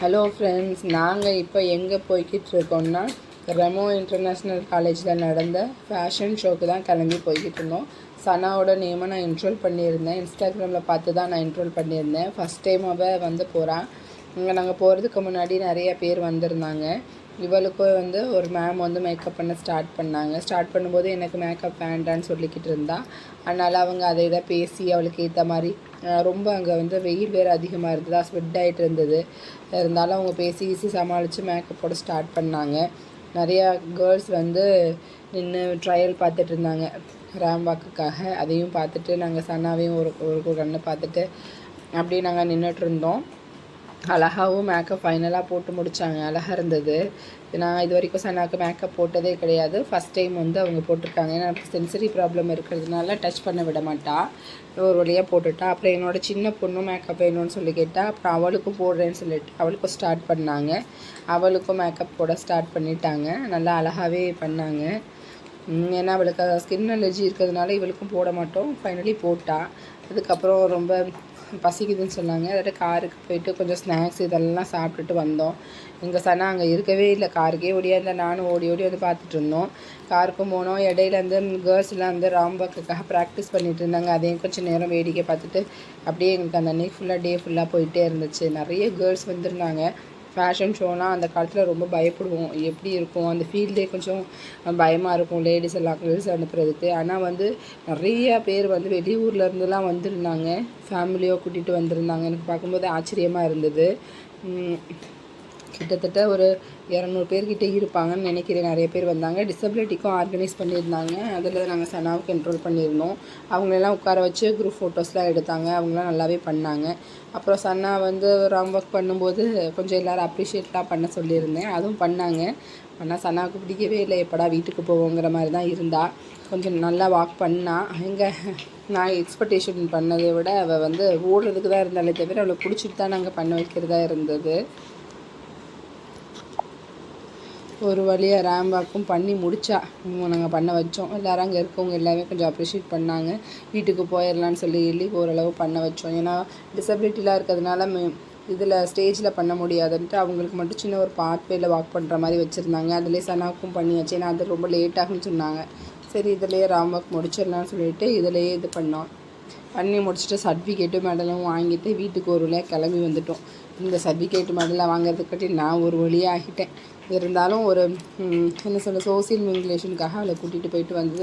Hello friends, நாங்கள் இப்போ எங்கே போய்கிட்டு இருக்கோம்னா ரெமோ இன்டர்நேஷ்னல் காலேஜில் நடந்த ஃபேஷன் ஷோக்கு தான் கிளம்பி போய்கிட்டு இருந்தோம். சனாவோட நேமை நான் என்ரோல் பண்ணியிருந்தேன். இன்ஸ்டாகிராமில் பார்த்து தான் நான் என்ரோல் பண்ணியிருந்தேன். ஃபஸ்ட் டைம் அவள் வந்து போகிறான். இங்கே நாங்கள் போகிறதுக்கு முன்னாடி நிறைய பேர் வந்திருந்தாங்க. இவளுக்கும் ஒரு மேம் மேக்கப் பண்ண ஸ்டார்ட் பண்ணாங்க. ஸ்டார்ட் பண்ணும்போது எனக்கு மேக்கப் வேண்டான்னு சொல்லிக்கிட்டு இருந்தா. அதனால் அவங்க அதை இதை பேசி அவளுக்கு ஏற்ற மாதிரி ரொம்ப அங்கே வெயில் வேறு அதிகமாக இருந்ததா, ஸ்வெட் ஆகிட்டு இருந்தது. இருந்தாலும் அவங்க பேசி சமாளித்து மேக்கப் போட ஸ்டார்ட் பண்ணாங்க. நிறையா கேர்ள்ஸ் நின்று ட்ரையல் பார்த்துட்டு இருந்தாங்க ரேம் வாக்குக்காக. அதையும் பார்த்துட்டு நாங்கள் சன்னாவையும் ஒரு கண்ணு பார்த்துட்டு அப்படியே நாங்கள் நின்றுட்டு இருந்தோம். அழகாகவும் மேக்கப் ஃபைனலாக போட்டு முடித்தாங்க. அழகாக இருந்தது. நான் இது வரைக்கும் சனாவுக்கு மேக்கப் போட்டதே கிடையாது. ஃபஸ்ட் டைம் அவங்க போட்டிருக்காங்க. ஏன்னா எனக்கு சென்சரி ப்ராப்ளம் இருக்கிறதுனால டச் பண்ண விட மாட்டா. ஒரு வழியாக போட்டுட்டா. அப்புறம் என்னோடய சின்ன பொண்ணும் மேக்கப் வேணும்னு சொல்லி கேட்டால் அப்புறம் அவளுக்கும் போடுறேன்னு சொல்லிட்டு அவளுக்கும் ஸ்டார்ட் பண்ணாங்க. அவளுக்கும் மேக்கப் போட ஸ்டார்ட் பண்ணிட்டாங்க. நல்லா அழகாகவே பண்ணாங்க. ஏன்னா அவளுக்கு ஸ்கின் அலர்ஜி இருக்கிறதுனால இவளுக்கும் போட மாட்டோம். ஃபைனலி போட்டா. அதுக்கப்புறம் ரொம்ப பசிக்குதுன்னு சொன்னாங்க. அதாவது காருக்கு போயிட்டு கொஞ்சம் ஸ்நாக்ஸ் இதெல்லாம் சாப்பிட்டுட்டு வந்தோம். எங்கள் சனா அங்கே இருக்கவே இல்லை. காருக்கே ஓடியாருந்தா நானும் ஓடி பார்த்துட்டு இருந்தோம். காருக்கும் போனோம். இடையில கேர்ள்ஸ்லாம் ராம்பாக்குக்காக ப்ராக்டிஸ் பண்ணிகிட்டு இருந்தாங்க. அதையும் கொஞ்சம் நேரம் வேடிக்கை பார்த்துட்டு அப்படியே எங்களுக்கு அந்த அன்றைக்கி ஃபுல்லாக டே ஃபுல்லாக போயிட்டே இருந்துச்சு. நிறைய கேர்ள்ஸ் வந்திருந்தாங்க. ஃபேஷன் ஷோனால் அந்த காலத்தில் ரொம்ப பயப்படுவோம். எப்படி இருக்கும் அந்த ஃபீல்டே கொஞ்சம் பயமாக இருக்கும் லேடிஸ் எல்லாம் கேர்ள்ஸ் அனுப்புறதுக்கு. ஆனால் நிறைய பேர் வெளியூர்லேருந்துலாம் வந்திருந்தாங்க. ஃபேமிலியோ கூட்டிகிட்டு வந்திருந்தாங்க. எனக்கு பார்க்கும்போது ஆச்சரியமாக இருந்தது. கிட்டத்தட்ட ஒரு 200 பேர்கிட்ட இருப்பாங்கன்னு நினைக்கிறேன். நிறைய பேர் வந்தாங்க. டிசபிலிட்டிக்கும் ஆர்கனைஸ் பண்ணியிருந்தாங்க. அதில் நாங்கள் சனாவுக்கு கண்ட்ரோல் பண்ணியிருந்தோம். அவங்களெல்லாம் உட்கார வச்சு குரூப் ஃபோட்டோஸ்லாம் எடுத்தாங்க. அவங்களாம் நல்லாவே பண்ணாங்க. அப்புறம் சன்னா ராம் ஒர்க் பண்ணும்போது கொஞ்சம் எல்லோரும் அப்ரிஷியேட்லாம் பண்ண சொல்லியிருந்தேன். அதுவும் பண்ணாங்க. ஆனால் சனாவுக்கு பிடிக்கவே இல்லை. எப்படா வீட்டுக்கு போவோங்கிற மாதிரி தான் இருந்தால். கொஞ்சம் நல்லா வாக் பண்ணால் நான் எக்ஸ்பெக்டேஷன் பண்ணதை விட அவள் ஓடுறதுக்கு தான் இருந்தாலே தவிர அவளை பிடிச்சிட்டு தான் நாங்கள் பண்ண வைக்கிறதா இருந்தது. ஒரு வழியாக ரேம் வாக்கும் பண்ணி முடித்தா. நாங்கள் பண்ண வச்சோம். எல்லோரும் அங்கே இருக்கவங்க எல்லாமே கொஞ்சம் அப்ரிஷியேட் பண்ணாங்க. வீட்டுக்கு போயிடலான்னு சொல்லி ஓரளவு பண்ண வச்சோம். ஏன்னா டிசபிலிட்டிலாம் இருக்கிறதுனால இதில் ஸ்டேஜில் பண்ண முடியாதுன்ட்டு அவங்களுக்கு மட்டும் சின்ன ஒரு பாத்வேயில் வாக் பண்ணுற மாதிரி வச்சுருந்தாங்க. அதிலே சனாவுக்கும் பண்ணியாச்சு. ஏன்னா அது ரொம்ப லேட்டாகுன்னு சொன்னாங்க. சரி இதிலேயே ராம் வாக் முடிச்சிடலான்னு சொல்லிட்டு இதிலேயே இது பண்ணி முடிச்சுட்டு சர்டிஃபிகேட்டும் மெடலும் வாங்கிட்டு வீட்டுக்கு ஒரு வழியாக கிளம்பி வந்துட்டோம். இந்த சர்டிஃபிகேட் மெடலாம் வாங்குறதுக்காட்டி நான் ஒரு வழியாக ஆகிட்டேன். இருந்தாலும் சோசியல் மிங்குலேஷனுக்காக அவளை கூட்டிகிட்டு போயிட்டு வந்தது